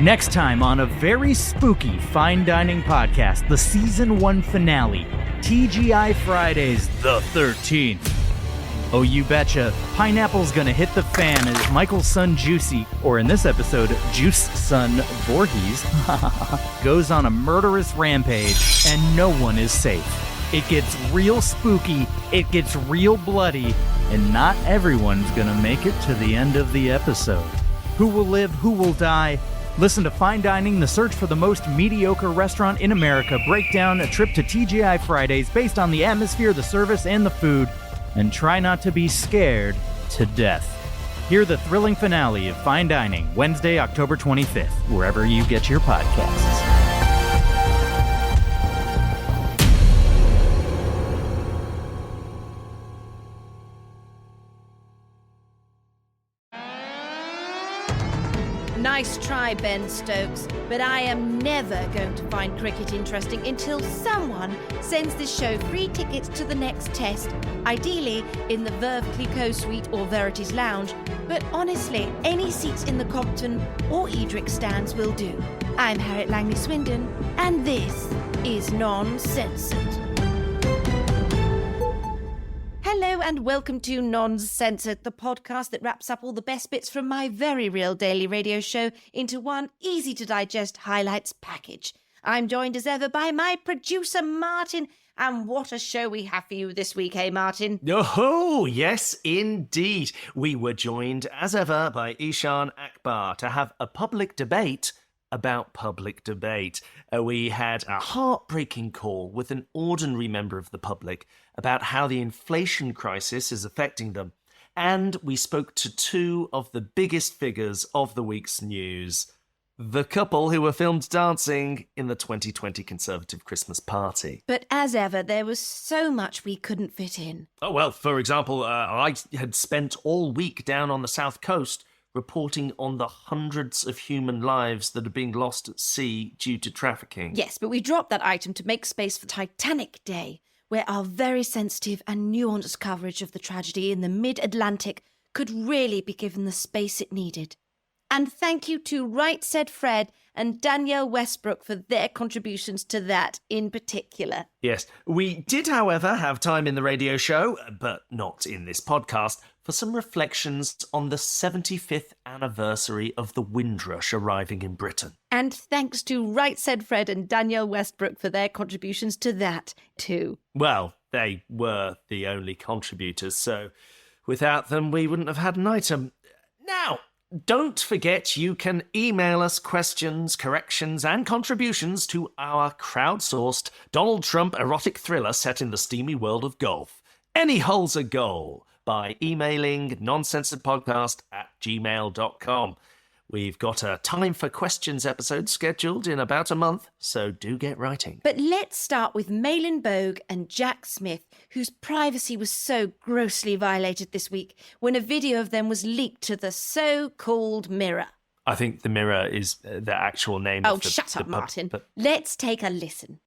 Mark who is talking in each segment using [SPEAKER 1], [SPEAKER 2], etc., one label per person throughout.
[SPEAKER 1] Next time on a very spooky fine dining podcast, the season 1 finale, TGI Fridays the 13th. Oh, you betcha, pineapple's gonna hit the fan as Michael's son Juicy, or in this episode, Juice son Voorhees, goes on a murderous rampage, and no one is safe. It gets real spooky, it gets real bloody, and not everyone's gonna make it to the end of the episode. Who will live, who will die? Listen to Fine Dining, the search for the most mediocre restaurant in America, break down a trip to TGI Fridays based on the atmosphere, the service, and the food, and try not to be scared to death. Hear the thrilling finale of Fine Dining, Wednesday, October 25th, wherever you get your podcasts.
[SPEAKER 2] Nice try, Ben Stokes, but I am never going to find cricket interesting until someone sends this show free tickets to the next test, ideally in the Verve Clicquot Suite or Verity's Lounge, but honestly, any seats in the Compton or Edric stands will do. I'm Harriet Langley-Swindon, and this is Non-Censored. Hello and welcome to Non-Censored, the podcast that wraps up all the best bits from my very real daily radio show into one easy-to-digest highlights package. I'm joined as ever by my producer, Martin, and what a show we have for you this week, hey, Martin?
[SPEAKER 3] Oh, yes, indeed. We were joined, as ever, by Eshaan Akbar to have a public debate about public debate. We had a heartbreaking call with an ordinary member of the public about how the inflation crisis is affecting them. And we spoke to two of the biggest figures of the week's news. The couple who were filmed dancing in the 2020 Conservative Christmas party.
[SPEAKER 2] But as ever, there was so much we couldn't fit in.
[SPEAKER 3] Oh, well, for example, I had spent all week down on the south coast reporting on the hundreds of human lives that are being lost at sea due to trafficking.
[SPEAKER 2] Yes, but we dropped that item to make space for Titanic Day, where our very sensitive and nuanced coverage of the tragedy in the mid-Atlantic could really be given the space it needed. And thank you to Right Said Fred and Danielle Westbrook for their contributions to that in particular.
[SPEAKER 3] Yes, we did, however, have time in the radio show, but not in this podcast, for some reflections on the 75th anniversary of the Windrush arriving in Britain.
[SPEAKER 2] And thanks to Right Said Fred and Danielle Westbrook for their contributions to that, too.
[SPEAKER 3] Well, they were the only contributors, so without them we wouldn't have had an item. Now, don't forget you can email us questions, corrections, and contributions to our crowdsourced Donald Trump erotic thriller set in the steamy world of golf. Any hole's a goal by emailing noncensoredpodcast@gmail.com. We've got a Time for Questions episode scheduled in about a month, so do get writing.
[SPEAKER 2] But let's start with Malin Bogue and Jack Smith, whose privacy was so grossly violated this week when a video of them was leaked to the so-called Mirror.
[SPEAKER 3] I think the Mirror is the actual name of the...
[SPEAKER 2] Oh, shut up, Martin.
[SPEAKER 3] But...
[SPEAKER 2] Let's take a listen.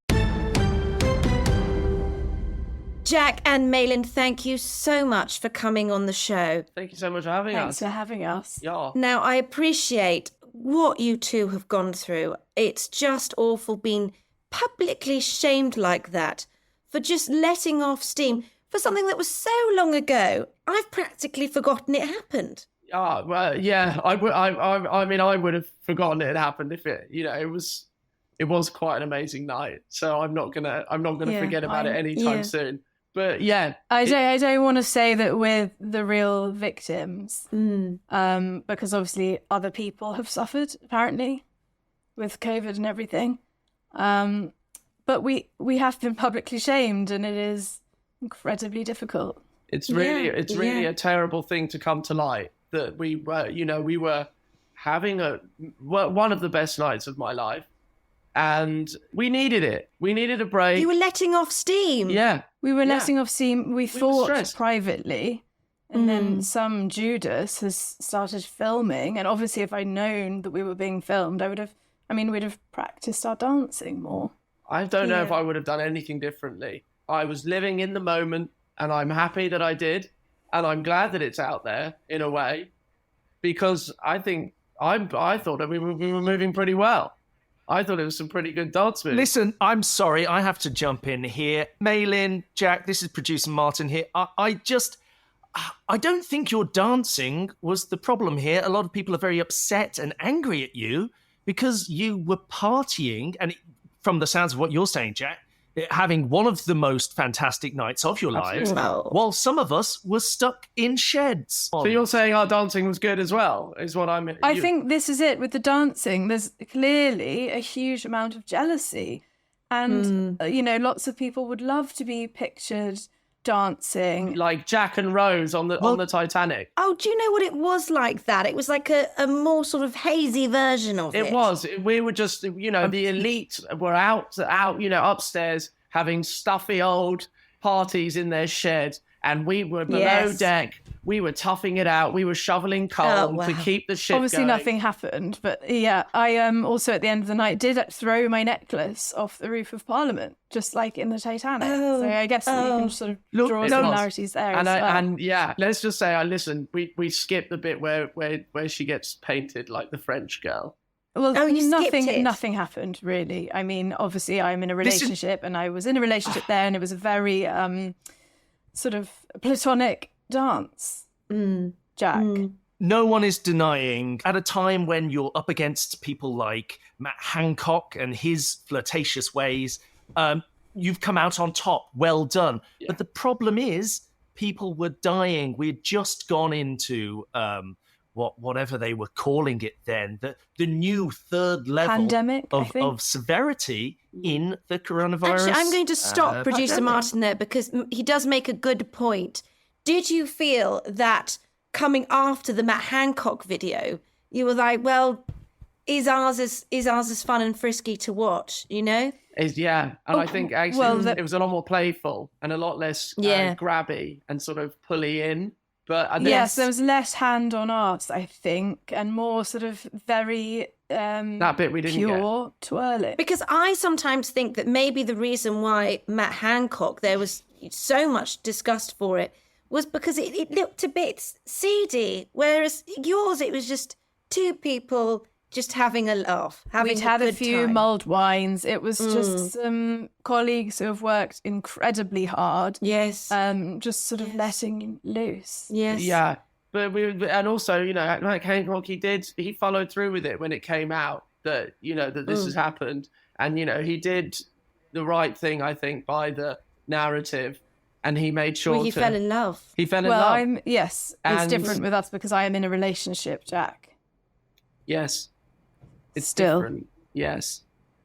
[SPEAKER 2] Jack and Malin, thank you so much for coming on the show.
[SPEAKER 4] Thank you so much for having us.
[SPEAKER 5] Thanks for having us.
[SPEAKER 4] Yeah.
[SPEAKER 2] Now, I appreciate what you two have gone through. It's just awful being publicly shamed like that for just letting off steam for something that was so long ago. I've practically forgotten it happened.
[SPEAKER 4] Well, yeah. I would have forgotten it had happened if it was quite an amazing night. So I'm not gonna forget about it anytime soon. But yeah,
[SPEAKER 5] I don't want to say that we're the real victims, because obviously other people have suffered apparently with COVID and everything. But we have been publicly shamed, and it is incredibly difficult.
[SPEAKER 4] It's really a terrible thing to come to light that we were having one of the best nights of my life. And we needed it. We needed a break.
[SPEAKER 2] You were letting off steam.
[SPEAKER 4] Yeah.
[SPEAKER 5] We were letting off steam. We thought privately. And then
[SPEAKER 2] Mm.
[SPEAKER 5] some Judas has started filming. And obviously, if I'd known that we were being filmed, we'd have practiced our dancing more.
[SPEAKER 4] I don't know if I would have done anything differently. I was living in the moment, and I'm happy that I did. And I'm glad that it's out there, in a way, because I think I thought that we were moving pretty well. I thought it was some pretty good dance moves.
[SPEAKER 3] Listen, I'm sorry, I have to jump in here. Maylin, Jack, this is producer Martin here. I don't think your dancing was the problem here. A lot of people are very upset and angry at you because you were partying, and from the sounds of what you're saying, Jack, having one of the most fantastic nights of your lives, while some of us were stuck in sheds.
[SPEAKER 4] So you're saying our dancing was good as well, is what I'm...
[SPEAKER 5] I think this is it with the dancing. There's clearly a huge amount of jealousy. And, lots of people would love to be pictured dancing.
[SPEAKER 4] Like Jack and Rose on the Titanic.
[SPEAKER 2] Oh, do you know what it was like that? It was like a more sort of hazy version of it.
[SPEAKER 4] It was. We were just, the elite were out, upstairs having stuffy old parties in their shed, and we were below deck. We were toughing it out. We were shoveling coal to keep the shit
[SPEAKER 5] Obviously,
[SPEAKER 4] going.
[SPEAKER 5] nothing happened, but yeah, I also at the end of the night did throw my necklace off the roof of Parliament, just like in the Titanic. So I guess you can sort of draw similarities there.
[SPEAKER 4] And let's just say, we skipped the bit where she gets painted like the French girl.
[SPEAKER 5] Well, nothing happened really. I mean, obviously, I'm in a relationship, and I was in a relationship there, and it was a very sort of platonic dance, Jack.
[SPEAKER 3] No one is denying, at a time when you're up against people like Matt Hancock and his flirtatious ways, you've come out on top. Well done. Yeah. But the problem is, people were dying. We had just gone into whatever they were calling it then, the new third level
[SPEAKER 5] pandemic
[SPEAKER 3] of severity in the coronavirus.
[SPEAKER 2] Actually, I'm going to stop producer Martin there, because he does make a good point. Did you feel that coming after the Matt Hancock video, you were like, well, is ours as fun and frisky to watch, And
[SPEAKER 4] I think actually it was a lot more playful and a lot less grabby and sort of pulley in. But
[SPEAKER 5] yes, there was less hand on arse, I think, and more sort of very
[SPEAKER 4] that bit we didn't
[SPEAKER 5] pure
[SPEAKER 4] get.
[SPEAKER 5] twirling.
[SPEAKER 2] Because I sometimes think that maybe the reason why Matt Hancock, there was so much disgust for it, was because it looked a bit seedy, whereas yours, it was just two people just having a laugh.
[SPEAKER 5] We'd had a few mulled wines. It was just some colleagues who have worked incredibly hard.
[SPEAKER 2] Yes.
[SPEAKER 5] Just sort of letting loose.
[SPEAKER 2] Yes.
[SPEAKER 4] Yeah. But and also, like Hancock, he followed through with it when it came out that, that this has happened. And, he did the right thing, I think, by the narrative. And he made sure
[SPEAKER 2] he fell in love.
[SPEAKER 4] He fell in love.
[SPEAKER 5] It's different with us because I am in a relationship, Jack.
[SPEAKER 4] Yes. It's
[SPEAKER 5] still
[SPEAKER 4] different. Yes.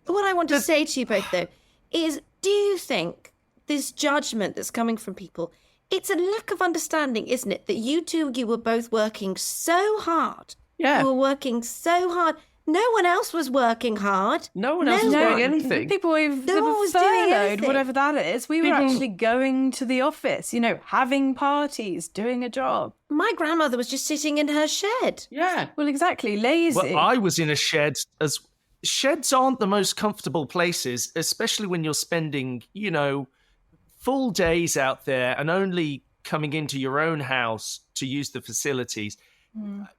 [SPEAKER 2] What I want to say to you both, though, is do you think this judgment that's coming from people, it's a lack of understanding, isn't it? That you were both working so hard.
[SPEAKER 4] Yeah.
[SPEAKER 2] You were working so hard. No one else was working hard.
[SPEAKER 4] No one else was doing anything.
[SPEAKER 5] People
[SPEAKER 2] was doing anything.
[SPEAKER 5] Whatever that is. We were actually going to the office, having parties, doing a job.
[SPEAKER 2] My grandmother was just sitting in her shed.
[SPEAKER 4] Yeah.
[SPEAKER 5] Well, exactly. Lazy.
[SPEAKER 3] Well, I was in a shed. Sheds aren't the most comfortable places, especially when you're spending, full days out there and only coming into your own house to use the facilities.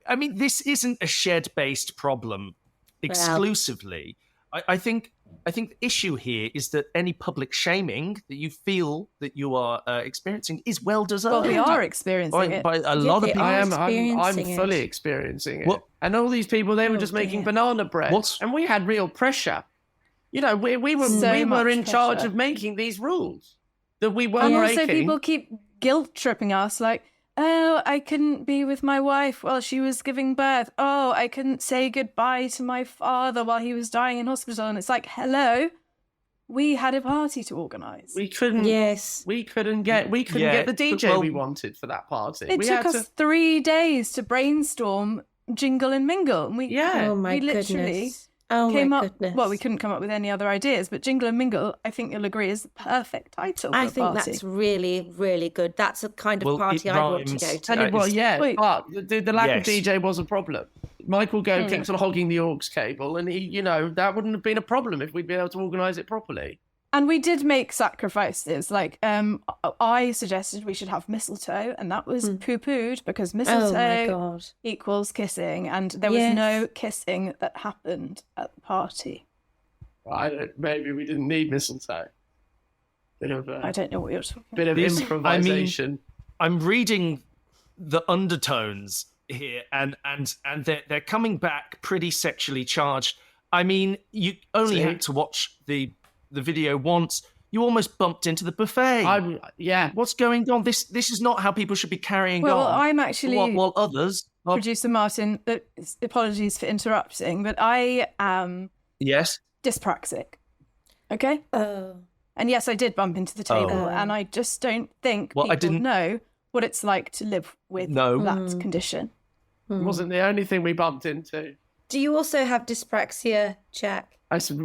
[SPEAKER 3] I mean, this isn't a shed-based problem exclusively. I think the issue here is that any public shaming that you feel that you are experiencing is well deserved.
[SPEAKER 5] Well, we are experiencing it.
[SPEAKER 3] By a lot of people.
[SPEAKER 4] I'm fully experiencing it. And all these people, they were just making banana bread. And we had real pressure. We were in charge of making these rules that we weren't breaking.
[SPEAKER 5] And also people keep guilt tripping us like, oh, I couldn't be with my wife while she was giving birth. Oh, I couldn't say goodbye to my father while he was dying in hospital. And it's like, hello, we had a party to organise.
[SPEAKER 4] We couldn't.
[SPEAKER 2] Yes.
[SPEAKER 4] We couldn't get the DJ we wanted for that party.
[SPEAKER 5] It took us 3 days to brainstorm Jingle and Mingle. And
[SPEAKER 2] oh my
[SPEAKER 5] we literally
[SPEAKER 2] goodness. Oh
[SPEAKER 5] came
[SPEAKER 2] my
[SPEAKER 5] up.
[SPEAKER 2] goodness.
[SPEAKER 5] Well, we couldn't come up with any other ideas, but Jingle and Mingle, I think you'll agree, is the perfect title.
[SPEAKER 2] I think that's really, really good. That's a kind of party I want to go to.
[SPEAKER 4] But the lack of DJ was a problem. Michael Gove keeps on hogging the aux cable, and he, that wouldn't have been a problem if we'd been able to organise it properly.
[SPEAKER 5] And we did make sacrifices. Like, I suggested we should have mistletoe, and that was poo-pooed because mistletoe equals kissing, and there was no kissing that happened at the party.
[SPEAKER 4] Maybe we didn't need mistletoe.
[SPEAKER 5] I don't know what you're talking about.
[SPEAKER 4] Bit of improvisation.
[SPEAKER 3] I mean, I'm reading the undertones here, and they're coming back pretty sexually charged. I mean, you only had to watch the video once. You almost bumped into the buffet. What's going on? This is not how people should be carrying on.
[SPEAKER 5] Well, I'm actually
[SPEAKER 3] while others are...
[SPEAKER 5] Producer Martin, apologies for interrupting, but I am dyspraxic. Okay? And yes, I did bump into the table, and I just don't think people know what it's like to live with that condition.
[SPEAKER 4] It wasn't the only thing we bumped into.
[SPEAKER 2] Do you also have dyspraxia, Jack?
[SPEAKER 4] I said,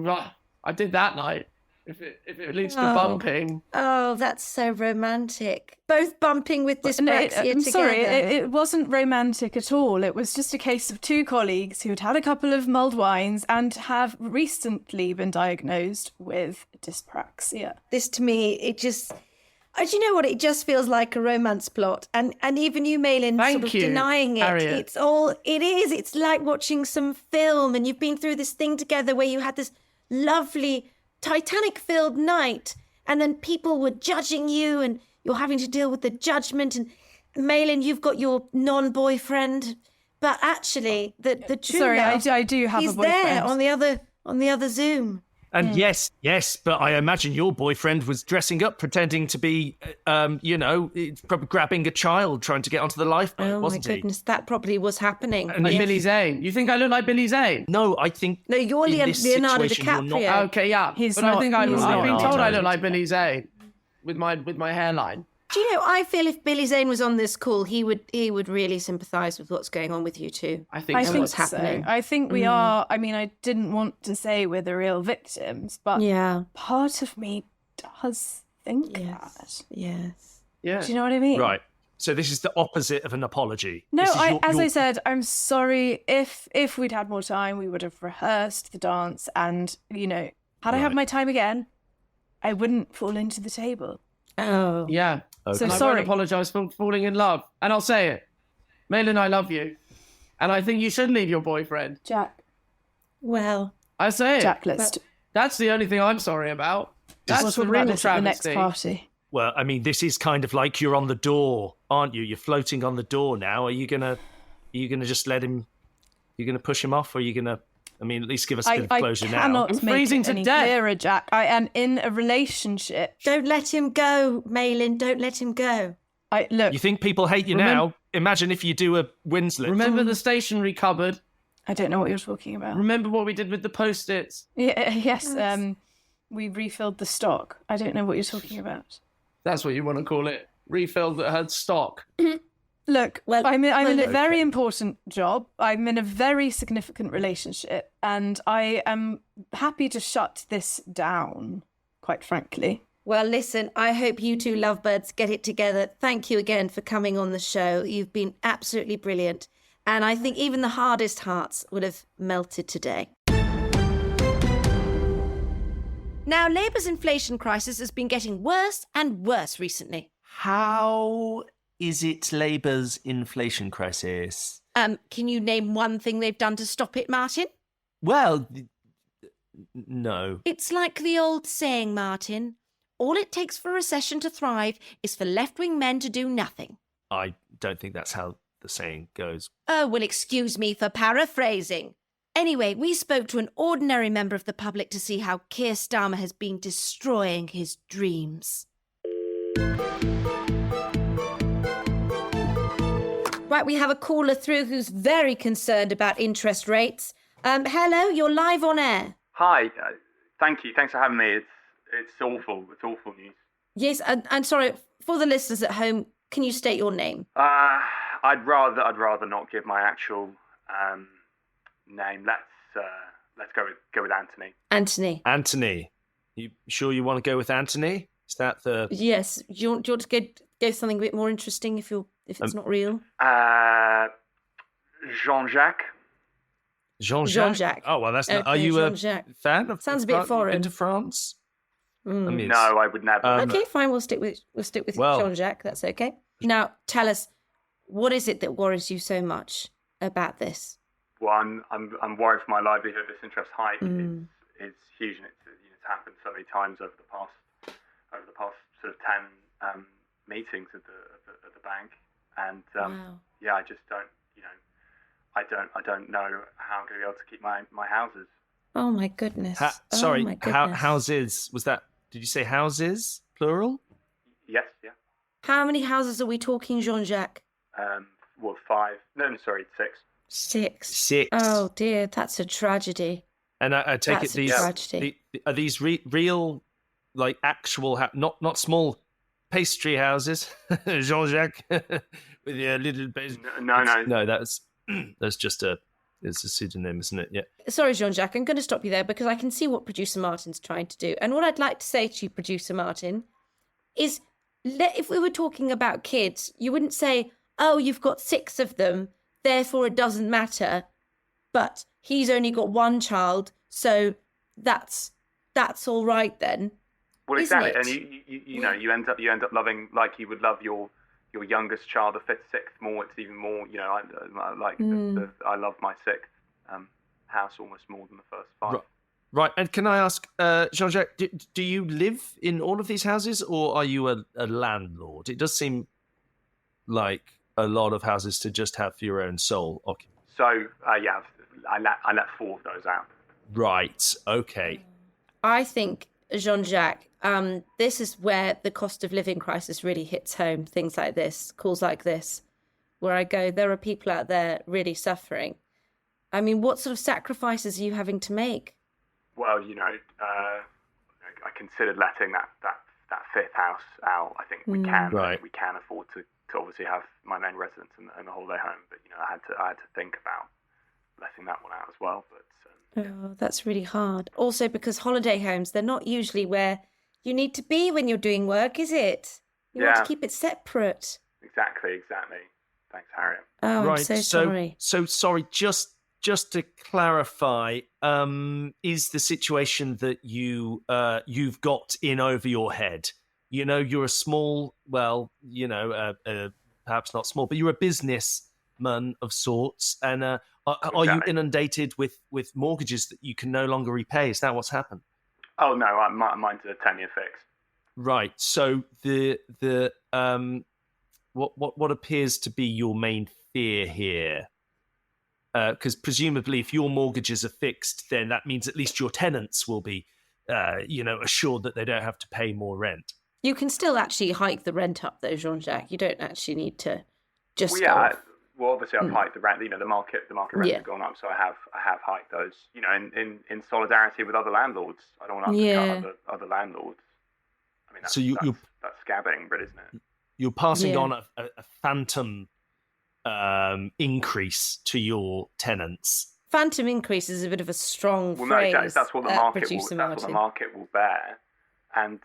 [SPEAKER 4] I did that night. If it leads to bumping.
[SPEAKER 2] Oh, that's so romantic. Both bumping with dyspraxia together.
[SPEAKER 5] Sorry, it wasn't romantic at all. It was just a case of two colleagues who'd had a couple of mulled wines and have recently been diagnosed with dyspraxia.
[SPEAKER 2] This to me, it just... do you know what? It just feels like a romance plot. And even you, Malin, denying it.
[SPEAKER 4] Harriet.
[SPEAKER 2] It is. It's like watching some film, and you've been through this thing together where you had this lovely Titanic-filled night, and then people were judging you, and you're having to deal with the judgment. And Malin, you've got your non-boyfriend, but actually, the true love,
[SPEAKER 5] I do have a boyfriend.
[SPEAKER 2] He's there on the other Zoom.
[SPEAKER 3] And yes, but I imagine your boyfriend was dressing up, pretending to be, probably grabbing a child, trying to get onto the lifeboat, wasn't he?
[SPEAKER 2] Oh my goodness, that probably was happening.
[SPEAKER 4] Like Billy Zane. You think I look like Billy Zane?
[SPEAKER 3] No, I think...
[SPEAKER 2] No, you're Leonardo DiCaprio.
[SPEAKER 4] Okay, yeah. I've been told I look like Billy Zane with my hairline.
[SPEAKER 2] Do you know, I feel if Billy Zane was on this call, he would really sympathise with what's going on with you two.
[SPEAKER 4] I think
[SPEAKER 2] what's happening.
[SPEAKER 5] I think we are. I mean, I didn't want to say we're the real victims, but part of me does think that.
[SPEAKER 2] Yes.
[SPEAKER 4] Yeah.
[SPEAKER 5] Do you know what I mean?
[SPEAKER 3] Right. So this is the opposite of an apology.
[SPEAKER 5] No, I said, I'm sorry. If we'd had more time, we would have rehearsed the dance, and had I had my time again, I wouldn't fall into the table.
[SPEAKER 2] Oh.
[SPEAKER 4] Yeah.
[SPEAKER 3] Okay.
[SPEAKER 5] So
[SPEAKER 4] and
[SPEAKER 5] sorry.
[SPEAKER 4] I won't apologise for falling in love. And I'll say it. Malin, I love you. And I think you should leave your boyfriend.
[SPEAKER 5] Jack.
[SPEAKER 2] Well.
[SPEAKER 4] I say it.
[SPEAKER 5] Jack,
[SPEAKER 4] that's the only thing I'm sorry about. That's the real travesty.
[SPEAKER 5] The next party.
[SPEAKER 3] Well, I mean, this is kind of like you're on the door, aren't you? You're floating on the door now. Are you gonna just let him? You're gonna push him off, or are you gonna? I mean, at least give us a bit of closure now.
[SPEAKER 5] I cannot
[SPEAKER 4] I'm
[SPEAKER 5] make
[SPEAKER 4] freezing
[SPEAKER 5] it
[SPEAKER 4] to
[SPEAKER 5] any
[SPEAKER 4] death.
[SPEAKER 5] clearer, Jack. I am in a relationship.
[SPEAKER 2] Don't let him go, Malin. Don't let him go.
[SPEAKER 5] Look.
[SPEAKER 3] You think people hate you now? Imagine if you do a Winslet.
[SPEAKER 4] Remember the stationery cupboard?
[SPEAKER 5] I don't know what you're talking about.
[SPEAKER 4] Remember what we did with the Post-its?
[SPEAKER 5] Yes. We refilled the stock. I don't know what you're talking about.
[SPEAKER 4] That's what you want to call it. Refilled that had stock.
[SPEAKER 5] Look, I'm in a very important job. I'm in a very significant relationship, and I am happy to shut this down, quite frankly.
[SPEAKER 2] Well, listen, I hope you two lovebirds get it together. Thank you again for coming on the show. You've been absolutely brilliant. And I think even the hardest hearts would have melted today. Now, Labour's inflation crisis has been getting worse and worse recently.
[SPEAKER 3] How is it Labour's inflation crisis?
[SPEAKER 2] Can you name one thing they've done to stop it, Martin?
[SPEAKER 3] Well, no.
[SPEAKER 2] It's like the old saying, Martin. All it takes for a recession to thrive is for left-wing men to do nothing.
[SPEAKER 3] I don't think that's how the saying goes.
[SPEAKER 2] Oh, well, excuse me for paraphrasing. Anyway, we spoke to an ordinary member of the public to see how Keir Starmer has been destroying his dreams. Right, we have a caller through who's very concerned about interest rates. Hello, you're live on air.
[SPEAKER 6] Hi, thank you. Thanks for having me. It's awful. It's awful news.
[SPEAKER 2] Yes, and sorry, for the listeners at home, can you state your name?
[SPEAKER 6] I'd rather not give my actual name. Let's go with Anthony.
[SPEAKER 2] Anthony.
[SPEAKER 3] You sure you want to go with Anthony? Is that the...
[SPEAKER 2] Yes. Do you want to go something a bit more interesting if it's not real?
[SPEAKER 6] Jean-Jacques.
[SPEAKER 3] Jean-Jacques?
[SPEAKER 2] Jean-Jacques.
[SPEAKER 3] Oh, well, that's not...
[SPEAKER 2] Okay,
[SPEAKER 3] Are you
[SPEAKER 2] Jean-Jacques.
[SPEAKER 3] a fan of...
[SPEAKER 2] Sounds a bit foreign.
[SPEAKER 3] Been to France? I mean,
[SPEAKER 6] No, I would never.
[SPEAKER 2] Okay, fine. We'll stick with Jean-Jacques. That's okay. Now, tell us, what is it that worries you so much about this?
[SPEAKER 6] Well, I'm worried for my livelihood. This interest hike is huge, and it's happened so many times over the past sort of 10 meetings at the bank, and
[SPEAKER 2] Wow.
[SPEAKER 6] I just don't I don't know how I'm going to be able to keep my houses.
[SPEAKER 2] Oh my goodness.
[SPEAKER 3] Sorry,
[SPEAKER 2] Oh my goodness.
[SPEAKER 3] houses, was that, did you say houses, plural?
[SPEAKER 6] Yes, yeah.
[SPEAKER 2] How many houses are we talking, Jean-Jacques?
[SPEAKER 6] Well, 5. No, sorry, 6.
[SPEAKER 2] 6.
[SPEAKER 3] 6.
[SPEAKER 2] Oh dear, that's a tragedy.
[SPEAKER 3] And I take
[SPEAKER 2] That's
[SPEAKER 3] it
[SPEAKER 2] a tragedy.
[SPEAKER 3] are these real, like actual, not small pastry houses, Jean-Jacques, with your little pastry? No, that's just it's a pseudonym, isn't it? Yeah.
[SPEAKER 2] Sorry, Jean-Jacques, I'm going to stop you there because I can see what Producer Martin's trying to do. And what I'd like to say to you, Producer Martin, is if we were talking about kids, you wouldn't say, oh, you've got 6 of them, therefore it doesn't matter. But he's only got 1 child, so that's all right then.
[SPEAKER 6] Well,
[SPEAKER 2] isn't
[SPEAKER 6] exactly,
[SPEAKER 2] it?
[SPEAKER 6] and you end up loving, like you would love your youngest child, the 5th, 6th more. It's even more. I love my 6th house almost more than the first 5.
[SPEAKER 3] Right, and can I ask, Jean-Jacques, do you live in all of these houses, or are you a landlord? It does seem like a lot of houses to just have for your own sole occupation.
[SPEAKER 6] So, I let 4 of those out.
[SPEAKER 3] Right, okay.
[SPEAKER 2] I think, Jean-Jacques, this is where the cost of living crisis really hits home. Things like this, calls like this, where I go, there are people out there really suffering. I mean, what sort of sacrifices are you having to make?
[SPEAKER 6] Well, I considered letting that 5th house out. I think we can.
[SPEAKER 3] Right.
[SPEAKER 6] We can afford to obviously have my main residence and the holiday home. But I had to think about letting that one out as well. But
[SPEAKER 2] Oh, that's really hard. Also, because holiday homes, they're not usually where you need to be when you're doing work, is it? You want to keep it separate.
[SPEAKER 6] Exactly. Thanks, Harriet.
[SPEAKER 2] Oh,
[SPEAKER 3] Right,
[SPEAKER 2] I'm so sorry.
[SPEAKER 3] So sorry, just to clarify, is the situation that you've got in over your head? You're a small, perhaps not small, but you're a businessman of sorts, and are you inundated with mortgages that you can no longer repay? Is that what's happened?
[SPEAKER 6] Oh no, mine's a 10-year fix.
[SPEAKER 3] Right. So the what appears to be your main fear here? Because presumably, if your mortgages are fixed, then that means at least your tenants will be, assured that they don't have to pay more rent.
[SPEAKER 2] You can still actually hike the rent up, though, Jean-Jacques. You don't actually need to just.
[SPEAKER 6] Well, obviously, I've hiked the rent. The market rents have gone up, so I have hiked those. In solidarity with other landlords. I don't want to undercut other landlords. I mean, that's scabbing, but isn't it?
[SPEAKER 3] You're passing on a phantom increase to your tenants.
[SPEAKER 2] Phantom increase is a bit of a strong phrase.
[SPEAKER 6] No, exactly. That's what the market will bear. And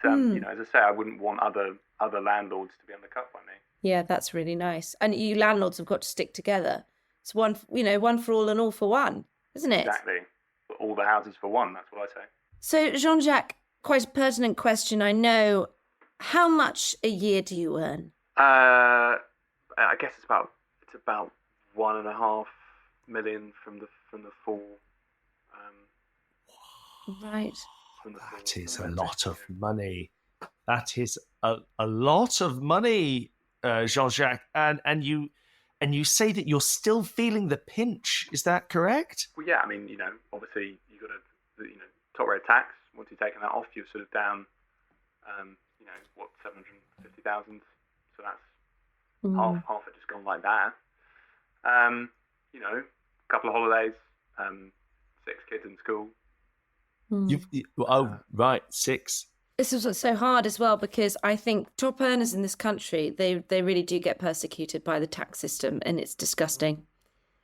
[SPEAKER 6] as I say, I wouldn't want other landlords to be undercut by me.
[SPEAKER 2] Yeah, that's really nice. And you landlords have got to stick together. It's one for all and all for one, isn't it?
[SPEAKER 6] Exactly. All the houses for one. That's what I say.
[SPEAKER 2] So, Jean-Jacques, quite a pertinent question, I know. How much a year do you earn?
[SPEAKER 6] I guess it's about 1.5 million from the full.
[SPEAKER 2] Right.
[SPEAKER 3] That is a lot of money. That is a lot of money, Jean-Jacques. And you say that you're still feeling the pinch. Is that correct?
[SPEAKER 6] Well, yeah. I mean, obviously you got to, top rate tax. Once you've taken that off, you're sort of down, 750,000. So that's half it just gone like that. A couple of holidays, 6 kids in school.
[SPEAKER 3] Right, 6.
[SPEAKER 2] This is what's so hard as well, because I think top earners in this country, they really do get persecuted by the tax system, and it's disgusting.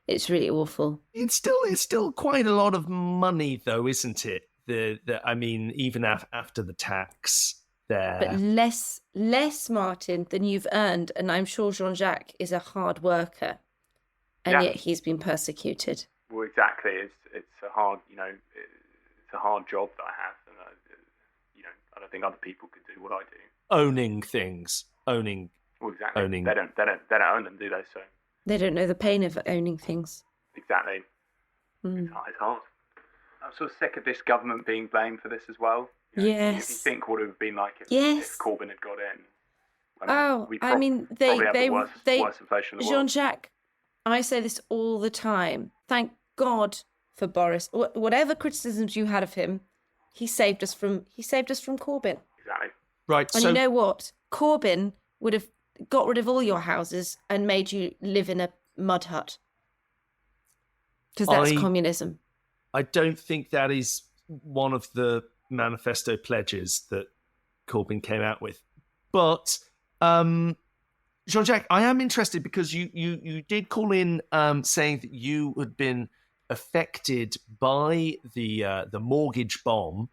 [SPEAKER 2] It's really awful.
[SPEAKER 3] It's still quite a lot of money, though, isn't it? Even after the tax there.
[SPEAKER 2] But less, Martin, than you've earned, and I'm sure Jean-Jacques is a hard worker, and yet he's been persecuted.
[SPEAKER 6] Well, exactly. It's a hard, it's a hard job that I have, and I don't think other people could do what I do.
[SPEAKER 3] Owning things, owning.
[SPEAKER 6] Well, exactly.
[SPEAKER 3] Owning.
[SPEAKER 6] They don't own them, do they? So
[SPEAKER 2] they don't know the pain of owning things.
[SPEAKER 6] Exactly. It's hard. I'm sort of sick of this government being blamed for this as well.
[SPEAKER 2] Yes.
[SPEAKER 6] If you think what it would have been like if Corbyn had got in.
[SPEAKER 2] They
[SPEAKER 6] worse inflation in the world.
[SPEAKER 2] Jean-Jacques, I say this all the time. Thank God for Boris. Whatever criticisms you had of him, he saved us from Corbyn.
[SPEAKER 6] Exactly.
[SPEAKER 3] Right.
[SPEAKER 2] And you know what? Corbyn would have got rid of all your houses and made you live in a mud hut. Because that's communism.
[SPEAKER 3] I don't think that is one of the manifesto pledges that Corbyn came out with. But Jean-Jacques, I am interested because you did call in saying that you had been affected by the mortgage bomb,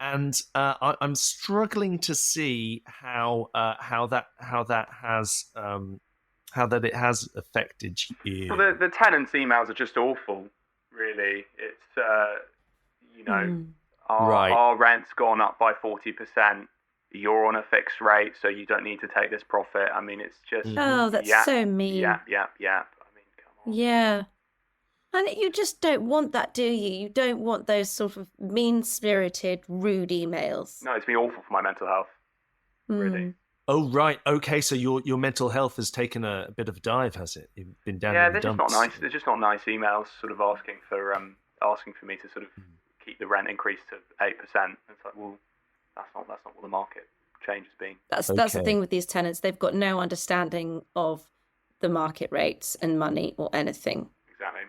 [SPEAKER 3] and I'm struggling to see how it has affected you.
[SPEAKER 6] Well, the tenants' emails are just awful. Really, it's our rent's gone up by 40%. You're on a fixed rate, so you don't need to take this profit. I mean, it's just
[SPEAKER 2] that's so mean.
[SPEAKER 6] Yeah. I mean, come on.
[SPEAKER 2] Yeah. And you just don't want that, do you? You don't want those sort of mean-spirited, rude emails.
[SPEAKER 6] No, it's been awful for my mental health, really.
[SPEAKER 3] Oh, right. Okay, so your mental health has taken a bit of a dive, has it? You've been down in the dumps.
[SPEAKER 6] Just not nice. They're just not nice emails, sort of asking for me to sort of keep the rent increase to 8%. It's like, well, that's not what the market change has been.
[SPEAKER 2] That's the thing with these tenants. They've got no understanding of the market rates and money or anything.
[SPEAKER 6] Exactly.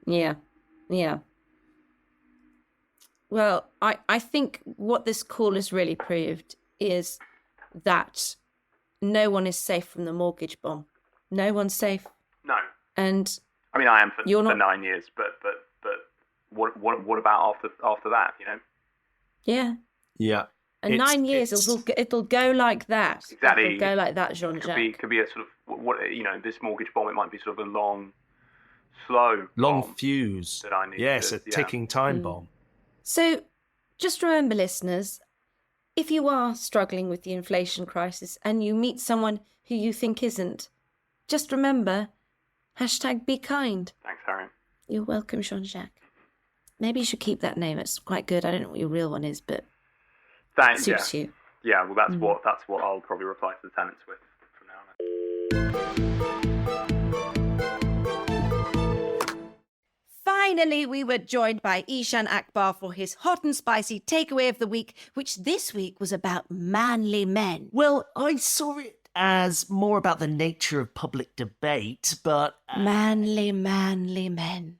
[SPEAKER 2] Yeah. Well, I think what this call has really proved is that no one is safe from the mortgage bomb. No one's safe.
[SPEAKER 6] No.
[SPEAKER 2] And
[SPEAKER 6] I mean, I am for 9 years, but what about after that?
[SPEAKER 2] Yeah.
[SPEAKER 3] Yeah.
[SPEAKER 2] And 9 years, it'll go like that.
[SPEAKER 6] Exactly.
[SPEAKER 2] It'll go like that, Jean-Jacques.
[SPEAKER 6] It could be a sort of this mortgage bomb. It might be sort of a long
[SPEAKER 3] fuse.
[SPEAKER 6] That I need.
[SPEAKER 3] Yes, a ticking time bomb.
[SPEAKER 2] So, just remember, listeners, if you are struggling with the inflation crisis and you meet someone who you think isn't, just remember, #be kind.
[SPEAKER 6] Thanks, Harry.
[SPEAKER 2] You're welcome, Jean-Jacques. Maybe you should keep that name. It's quite good. I don't know what your real one is, but it suits you.
[SPEAKER 6] Yeah, well, that's what I'll probably reply to the tenants with from now on.
[SPEAKER 2] Finally, we were joined by Eshaan Akbar for his hot and spicy takeaway of the week, which this week was about manly men.
[SPEAKER 3] Well, I saw it as more about the nature of public debate, but...
[SPEAKER 2] Manly men.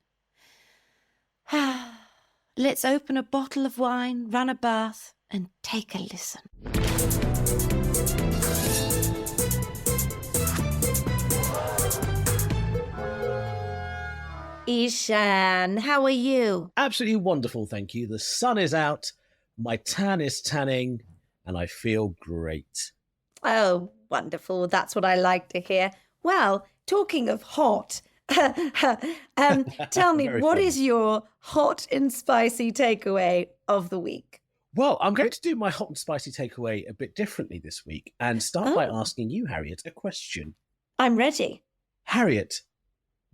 [SPEAKER 2] Let's open a bottle of wine, run a bath, and take a listen. Eshaan, how are you?
[SPEAKER 7] Absolutely wonderful, thank you. The sun is out, my tan is tanning, and I feel great.
[SPEAKER 2] Oh, wonderful. That's what I like to hear. Well, talking of hot, tell me, what is your hot and spicy takeaway of the week?
[SPEAKER 7] Well, I'm going to do my hot and spicy takeaway a bit differently this week and start by asking you, Harriet, a question.
[SPEAKER 2] I'm ready.
[SPEAKER 7] Harriet,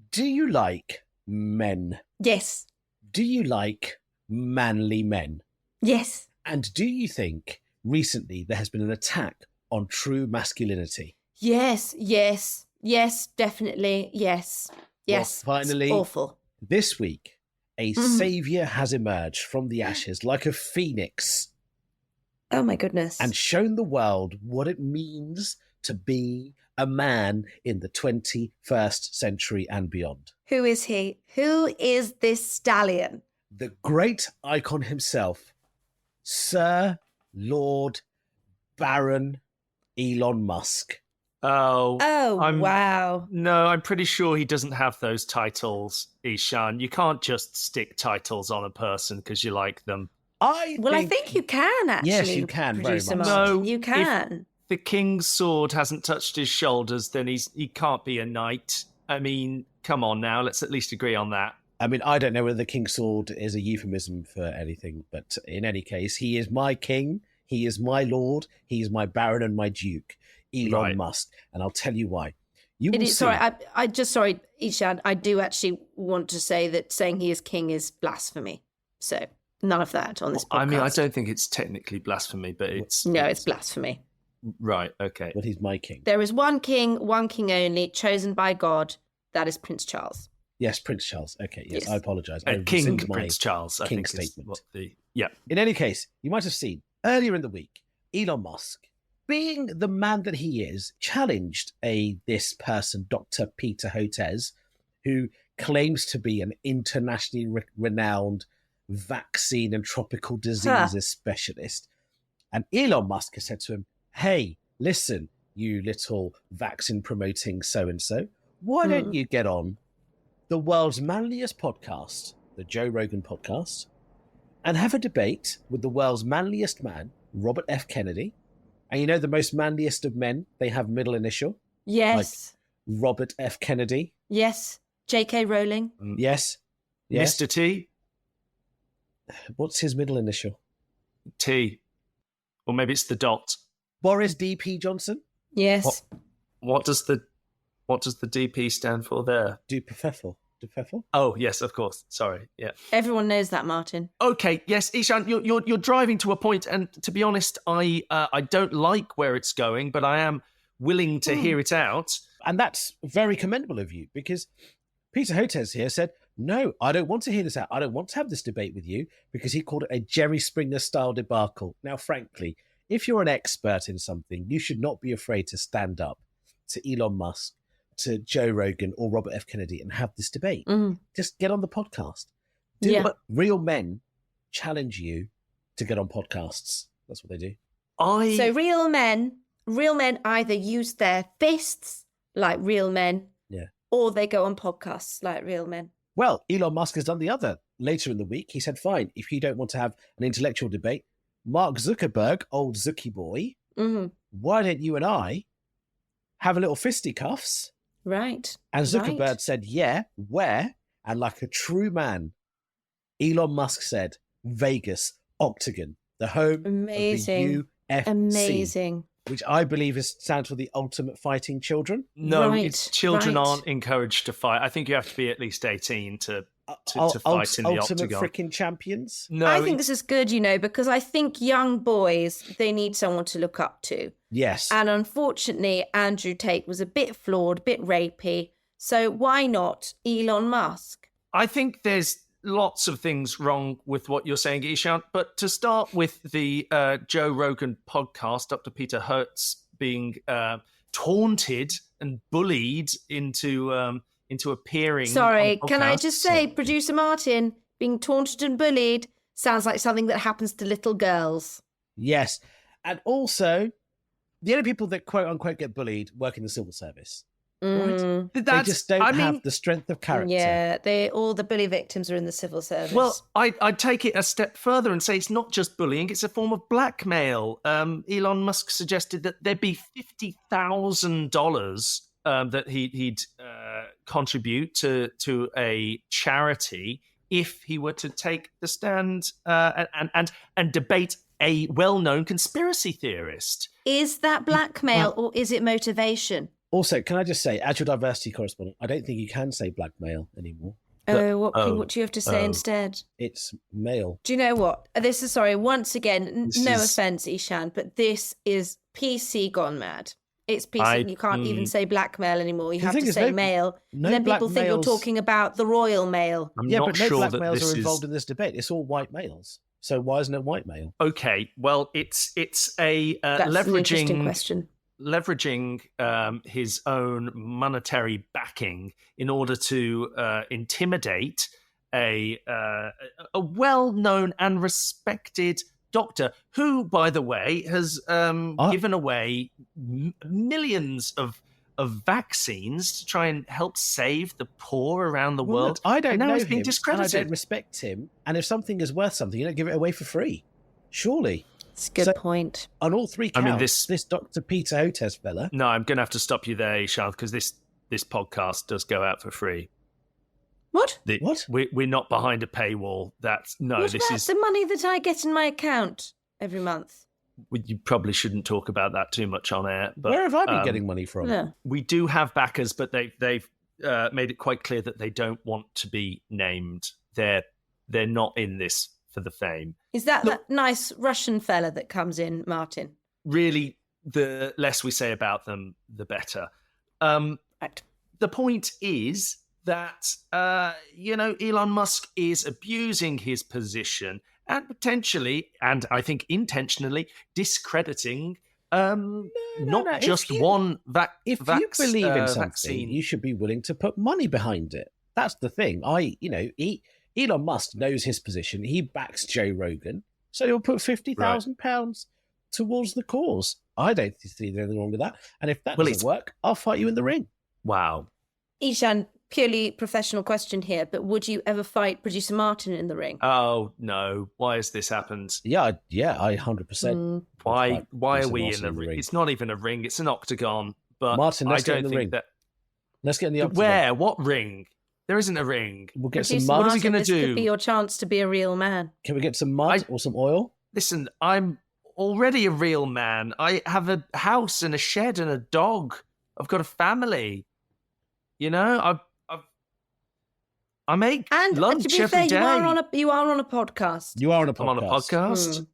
[SPEAKER 7] do you like men?
[SPEAKER 2] Yes.
[SPEAKER 7] Do you like manly men?
[SPEAKER 2] Yes.
[SPEAKER 7] And do you think recently there has been an attack on true masculinity?
[SPEAKER 2] Yes, definitely, yes.
[SPEAKER 7] Well, finally,
[SPEAKER 2] it's awful.
[SPEAKER 7] This week, a saviour has emerged from the ashes like a phoenix.
[SPEAKER 2] Oh my goodness.
[SPEAKER 7] And shown the world what it means to be a man in the 21st century and beyond.
[SPEAKER 2] Who is he? Who is this stallion?
[SPEAKER 7] The great icon himself, Sir Lord Baron Elon Musk.
[SPEAKER 3] Oh,
[SPEAKER 2] wow.
[SPEAKER 3] No, I'm pretty sure he doesn't have those titles, Eshaan. You can't just stick titles on a person because you like them.
[SPEAKER 2] I think you can, actually.
[SPEAKER 7] Yes, you can, very much.
[SPEAKER 3] No,
[SPEAKER 2] you can.
[SPEAKER 3] If the king's sword hasn't touched his shoulders, then he can't be a knight. I mean, come on now, let's at least agree on that.
[SPEAKER 7] I mean, I don't know whether the king's sword is a euphemism for anything, but in any case, he is my king. He is my lord. He is my baron and my duke, Elon Musk. And I'll tell you why.
[SPEAKER 2] Sorry, Eshaan, I do actually want to say that saying he is king is blasphemy. So none of that on this podcast.
[SPEAKER 3] I mean, I don't think it's technically blasphemy, but it's
[SPEAKER 2] blasphemy.
[SPEAKER 3] Right, okay.
[SPEAKER 7] But he's my king.
[SPEAKER 2] There is one king only, chosen by God. That is Prince Charles.
[SPEAKER 7] Yes, Prince Charles. Okay, yes. I apologise.
[SPEAKER 3] King Prince Charles, I think
[SPEAKER 7] statement.
[SPEAKER 3] Yeah.
[SPEAKER 7] In any case, you might have seen earlier in the week, Elon Musk, being the man that he is, challenged this person, Dr. Peter Hotez, who claims to be an internationally renowned vaccine and tropical diseases specialist. And Elon Musk has said to him, hey, listen, you little vaccine-promoting so-and-so, why don't you get on the world's manliest podcast, the Joe Rogan podcast, and have a debate with the world's manliest man, Robert F. Kennedy. And you know the most manliest of men, they have middle initial?
[SPEAKER 2] Yes.
[SPEAKER 7] Like Robert F. Kennedy?
[SPEAKER 2] Yes. J.K. Rowling?
[SPEAKER 7] Yes.
[SPEAKER 3] Mr. T?
[SPEAKER 7] What's his middle initial?
[SPEAKER 3] T. Or maybe it's the dot.
[SPEAKER 7] Boris D.P. Johnson?
[SPEAKER 2] Yes.
[SPEAKER 3] What does the DP stand for there?
[SPEAKER 7] Dupefeffel.
[SPEAKER 3] Oh, yes, of course. Sorry. Yeah.
[SPEAKER 2] Everyone knows that, Martin.
[SPEAKER 3] Okay. Yes, Eshaan, you're driving to a point, and to be honest, I don't like where it's going, but I am willing to hear it out.
[SPEAKER 7] And that's very commendable of you, because Peter Hotez here said, no, I don't want to hear this out. I don't want to have this debate with you, because he called it a Jerry Springer-style debacle. Now, frankly, if you're an expert in something, you should not be afraid to stand up to Elon Musk, to Joe Rogan or Robert F. Kennedy and have this debate. Just get on the podcast. But real men challenge you to get on podcasts. That's what they do.
[SPEAKER 2] So real men either use their fists like real men, or they go on podcasts like real men.
[SPEAKER 7] Well, Elon Musk has done the other. Later in the week, he said, fine, if you don't want to have an intellectual debate, Mark Zuckerberg, old Zucky boy, why don't you and I have a little fisticuffs?
[SPEAKER 2] Right.
[SPEAKER 7] And Zuckerberg said, yeah, where? And like a true man, Elon Musk said, Vegas, Octagon, the home of the UFC.
[SPEAKER 2] Amazing.
[SPEAKER 7] Which I believe stands for the ultimate fighting children.
[SPEAKER 3] No, children aren't encouraged to fight. I think you have to be at least 18 to fight in the
[SPEAKER 7] ultimate
[SPEAKER 3] Octagon.
[SPEAKER 7] freaking champions?
[SPEAKER 3] No,
[SPEAKER 2] I think this is good, because I think young boys, they need someone to look up to.
[SPEAKER 7] Yes.
[SPEAKER 2] And unfortunately, Andrew Tate was a bit flawed, a bit rapey. So why not Elon Musk?
[SPEAKER 3] I think there's lots of things wrong with what you're saying, Eshaan. But to start with the Joe Rogan podcast, Dr. Peter Hertz being taunted and bullied into appearing.
[SPEAKER 2] Sorry, can I just say, Producer Martin, being taunted and bullied sounds like something that happens to little girls.
[SPEAKER 7] Yes. And also, the only people that quote unquote get bullied work in the civil service. Right? They just don't have the strength of character.
[SPEAKER 2] Yeah, all the bully victims are in the civil service.
[SPEAKER 3] Well, I'd take it a step further and say it's not just bullying, it's a form of blackmail. Elon Musk suggested that there'd be $50,000 that he'd contribute to a charity if he were to take the stand and debate a well-known conspiracy theorist.
[SPEAKER 2] Is that blackmail or is it motivation?
[SPEAKER 7] Also, can I just say, as your diversity correspondent, I don't think you can say blackmail anymore.
[SPEAKER 2] What do you have to say instead?
[SPEAKER 7] It's male.
[SPEAKER 2] Do you know what? This is, sorry, once again, offence, Eshaan, but this is PC gone mad. It's PC. You can't even say blackmail anymore. You have to say male.
[SPEAKER 7] No,
[SPEAKER 2] and then people think you're talking about the Royal Mail.
[SPEAKER 3] But no
[SPEAKER 7] black males are involved in this debate. It's all white males. So why isn't it white male?
[SPEAKER 3] Okay, well, it's a
[SPEAKER 2] That's an interesting question.
[SPEAKER 3] Leveraging his own monetary backing in order to intimidate a well-known and respected doctor who, by the way, has given away millions of vaccines to try and help save the poor around the world.
[SPEAKER 7] Look, I don't know
[SPEAKER 3] he's
[SPEAKER 7] him,
[SPEAKER 3] being discredited.
[SPEAKER 7] And I don't respect him. And if something is worth something, you don't give it away for free. Surely.
[SPEAKER 2] It's a good point.
[SPEAKER 7] On all three counts, this Dr. Peter Hotez fella.
[SPEAKER 3] No, I'm going to have to stop you there, Eshaan, because this podcast does go out for free.
[SPEAKER 2] What?
[SPEAKER 7] What?
[SPEAKER 3] We're not behind a paywall.
[SPEAKER 2] What about the money that I get in my account every month?
[SPEAKER 3] you probably shouldn't talk about that too much on air. But
[SPEAKER 7] where have I been getting money from?
[SPEAKER 2] Yeah.
[SPEAKER 3] We do have backers, but they've made it quite clear that they don't want to be named. They're not in this for the fame.
[SPEAKER 2] Is that nice Russian fella that comes in, Martin?
[SPEAKER 3] Really, the less we say about them, the better.
[SPEAKER 2] Right.
[SPEAKER 3] The point is that, Elon Musk is abusing his position and potentially, and I think intentionally, discrediting not just one vaccine.
[SPEAKER 7] If you believe in something, you should be willing to put money behind it. That's the thing. Elon Musk knows his position. He backs Joe Rogan, so he'll put £50,000 towards the cause. I don't see anything wrong with that. And if that doesn't work, I'll fight you in the ring.
[SPEAKER 3] Wow.
[SPEAKER 2] Eshaan, purely professional question here, but would you ever fight producer Martin in the ring?
[SPEAKER 3] Oh, no. Why has this happened?
[SPEAKER 7] Yeah, I 100%.
[SPEAKER 3] Why are we in the ring? It's not even a ring. It's an octagon. But
[SPEAKER 7] Martin, let's
[SPEAKER 3] I don't
[SPEAKER 7] get in the
[SPEAKER 3] think
[SPEAKER 7] ring.
[SPEAKER 3] that...
[SPEAKER 7] Let's get in the octagon.
[SPEAKER 3] Where? What ring? There isn't a ring.
[SPEAKER 7] We'll get
[SPEAKER 2] Producer
[SPEAKER 7] some mud.
[SPEAKER 3] What is he
[SPEAKER 2] Martin,
[SPEAKER 3] going to
[SPEAKER 2] this
[SPEAKER 3] do?
[SPEAKER 2] could be your chance to be a real man.
[SPEAKER 7] Can we get some mud or some oil?
[SPEAKER 3] Listen, I'm already a real man. I have a house and a shed and a dog. I've got a family. You know, I make lunch
[SPEAKER 2] to be
[SPEAKER 3] every
[SPEAKER 2] fair,
[SPEAKER 3] day.
[SPEAKER 2] you are on a podcast.
[SPEAKER 7] You are on a podcast.
[SPEAKER 3] I'm on a podcast.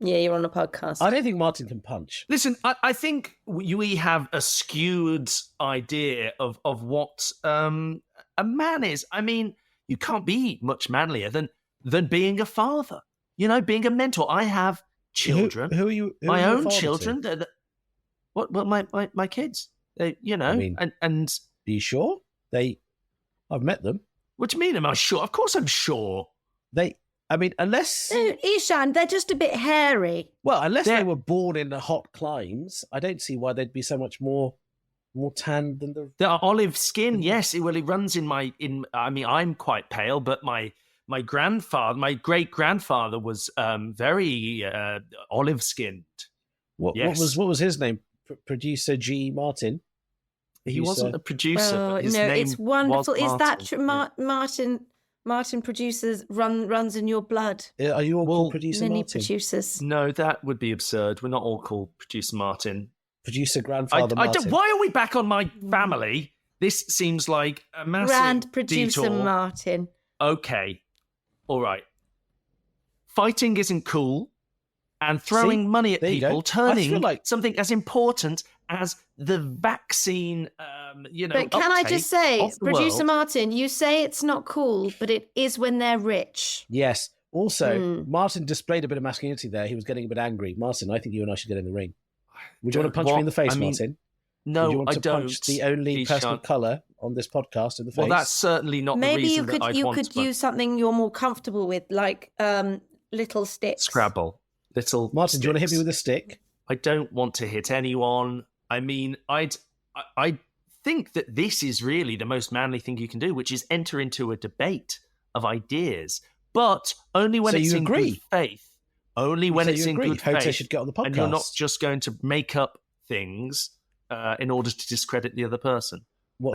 [SPEAKER 2] Yeah, you're on a podcast.
[SPEAKER 7] I don't think Martin can punch.
[SPEAKER 3] Listen, I think we have a skewed idea of what a man is. I mean, you can't be much manlier than being a father. You know, being a mentor. I have children.
[SPEAKER 7] Who are you?
[SPEAKER 3] My own children. What? My kids. And
[SPEAKER 7] are you sure? I've met them.
[SPEAKER 3] What do you mean? Am I sure? Of course, I'm sure.
[SPEAKER 7] Unless...
[SPEAKER 2] No, Eshaan, they're just a bit hairy.
[SPEAKER 7] Well, unless they were born in the hot climes, I don't see why they'd be so much more tan than the...
[SPEAKER 3] They are olive skin, yes. Well, it runs I'm quite pale, but my grandfather, my great-grandfather was very olive-skinned.
[SPEAKER 7] What was his name? Producer G. Martin?
[SPEAKER 3] He wasn't a producer. But his name
[SPEAKER 2] it's wonderful.
[SPEAKER 3] was
[SPEAKER 2] Is that
[SPEAKER 3] Martin.
[SPEAKER 2] true? Martin producers runs in your blood.
[SPEAKER 7] Are you all called Producer
[SPEAKER 2] Many
[SPEAKER 7] Martin?
[SPEAKER 2] producers.
[SPEAKER 3] No, that would be absurd. We're not all called Producer Martin.
[SPEAKER 7] Producer Grandfather Martin.
[SPEAKER 3] Why are we back on my family? This seems like a massive
[SPEAKER 2] Grand Producer
[SPEAKER 3] detour.
[SPEAKER 2] Martin.
[SPEAKER 3] Okay. All right. Fighting isn't cool. And throwing money at people, turning something as important as the vaccine,
[SPEAKER 2] But can I just say, Producer Martin, you say it's not cool, but it is when they're rich.
[SPEAKER 7] Yes. Also, Martin displayed a bit of masculinity there. He was getting a bit angry. Martin, I think you and I should get in the ring. Would you want to punch me in the face, Martin?
[SPEAKER 3] No,
[SPEAKER 7] Would you want
[SPEAKER 3] I
[SPEAKER 7] to
[SPEAKER 3] don't.
[SPEAKER 7] punch the only person of colour on this podcast in the face?
[SPEAKER 3] Well, that's certainly not the reason that I'd want to.
[SPEAKER 2] Maybe you could use something you're more comfortable with, like little sticks.
[SPEAKER 3] Scrabble. Little
[SPEAKER 7] Martin,
[SPEAKER 3] sticks.
[SPEAKER 7] do you want to hit me with a stick?
[SPEAKER 3] I don't want to hit anyone. I mean, I think that this is really the most manly thing you can do, which is enter into a debate of ideas, but only when it's in good faith. Only when it's in good faith.
[SPEAKER 7] Hote should get on the podcast.
[SPEAKER 3] And you're not just going to make up things in order to discredit the other person.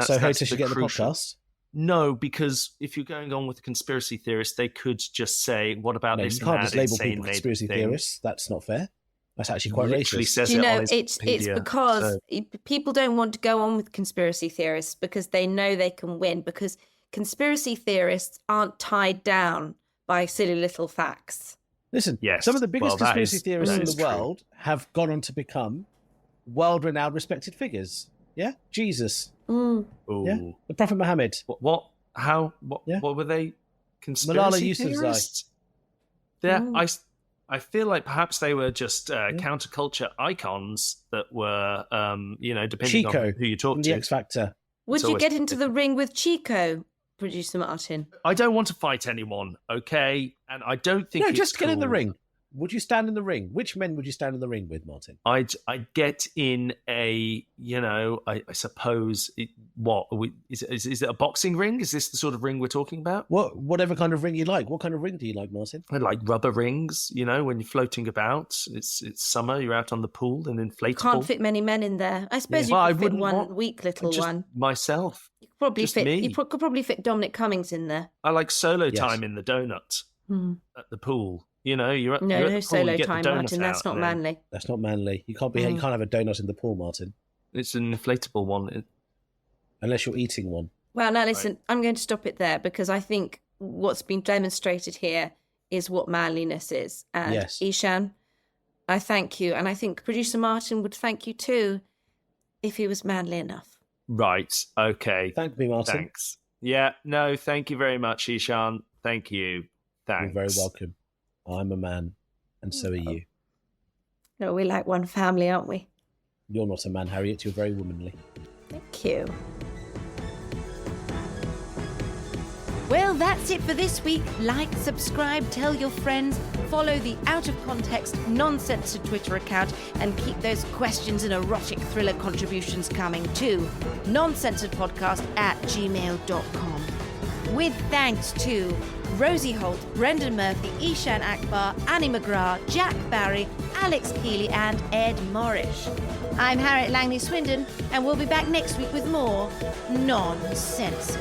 [SPEAKER 7] So Hote should get on the podcast?
[SPEAKER 3] No, because if you're going on with conspiracy theorists, they could just say, "What about this?"
[SPEAKER 7] You can't just label people conspiracy theorists. That's not fair. That's actually quite racist.
[SPEAKER 3] Says
[SPEAKER 2] it's because people don't want to go on with conspiracy theorists because they know they can win. Because conspiracy theorists aren't tied down by silly little facts.
[SPEAKER 7] Listen, some of the biggest conspiracy theorists in the world have gone on to become world-renowned, respected figures. Yeah, Jesus. Yeah, the Prophet Muhammad.
[SPEAKER 3] What? How? What? Yeah. What were they?
[SPEAKER 7] Conspiracy
[SPEAKER 3] theorists? I feel like perhaps they were just counterculture icons that were, depending on who you talk to.
[SPEAKER 7] The X Factor.
[SPEAKER 2] Would you get into the ring with Chico, Producer Martin?
[SPEAKER 3] I don't want to fight anyone, okay? And I don't think it's
[SPEAKER 7] just get in the
[SPEAKER 3] cool.
[SPEAKER 7] ring. Would you stand in the ring? Which men would you stand in the ring with, Martin?
[SPEAKER 3] I'd get in a, I suppose, is it a boxing ring? Is this the sort of ring we're talking about?
[SPEAKER 7] Whatever kind of ring you like. What kind of ring do you like, Martin?
[SPEAKER 3] I like rubber rings, when you're floating about. It's summer, you're out on the pool, and inflatable.
[SPEAKER 2] Can't fit many men in there. I suppose you could fit one weak little one.
[SPEAKER 3] Myself.
[SPEAKER 2] You could probably fit me. You could probably fit Dominic Cummings in there.
[SPEAKER 3] I like solo time in the donut at the pool. You know, you're at the
[SPEAKER 2] no
[SPEAKER 3] pool,
[SPEAKER 2] solo
[SPEAKER 3] you get
[SPEAKER 2] time,
[SPEAKER 3] the donut
[SPEAKER 2] Martin. That's
[SPEAKER 3] out,
[SPEAKER 2] not
[SPEAKER 3] and then-
[SPEAKER 2] manly.
[SPEAKER 7] That's not manly. You can't have a donut in the pool, Martin,
[SPEAKER 3] It's an inflatable one.
[SPEAKER 7] unless you're eating one.
[SPEAKER 2] Well, now listen, I'm going to stop it there because I think what's been demonstrated here is what manliness is. And
[SPEAKER 7] Yes.
[SPEAKER 2] Eshaan, I thank you. And I think producer Martin would thank you too if he was manly enough.
[SPEAKER 3] Right. Okay.
[SPEAKER 7] Thank me, Martin.
[SPEAKER 3] Thanks. Yeah. No, thank you very much, Eshaan. Thank you. Thanks.
[SPEAKER 7] You're very welcome. I'm a man, and so are you.
[SPEAKER 2] No, we're like one family, aren't we?
[SPEAKER 7] You're not a man, Harriet. You're very womanly.
[SPEAKER 2] Thank you. Well, that's it for this week. Like, subscribe, tell your friends, follow the Out of Context Non-Censored Twitter account, and keep those questions and erotic thriller contributions coming to noncensoredpodcast@gmail.com. With thanks to Rosie Holt, Brendan Murphy, Eshaan Akbar, Annie McGrath, Jack Barry, Alex Keeley, and Ed Morrish. I'm Harriet Langley-Swindon, and we'll be back next week with more Non-Censored.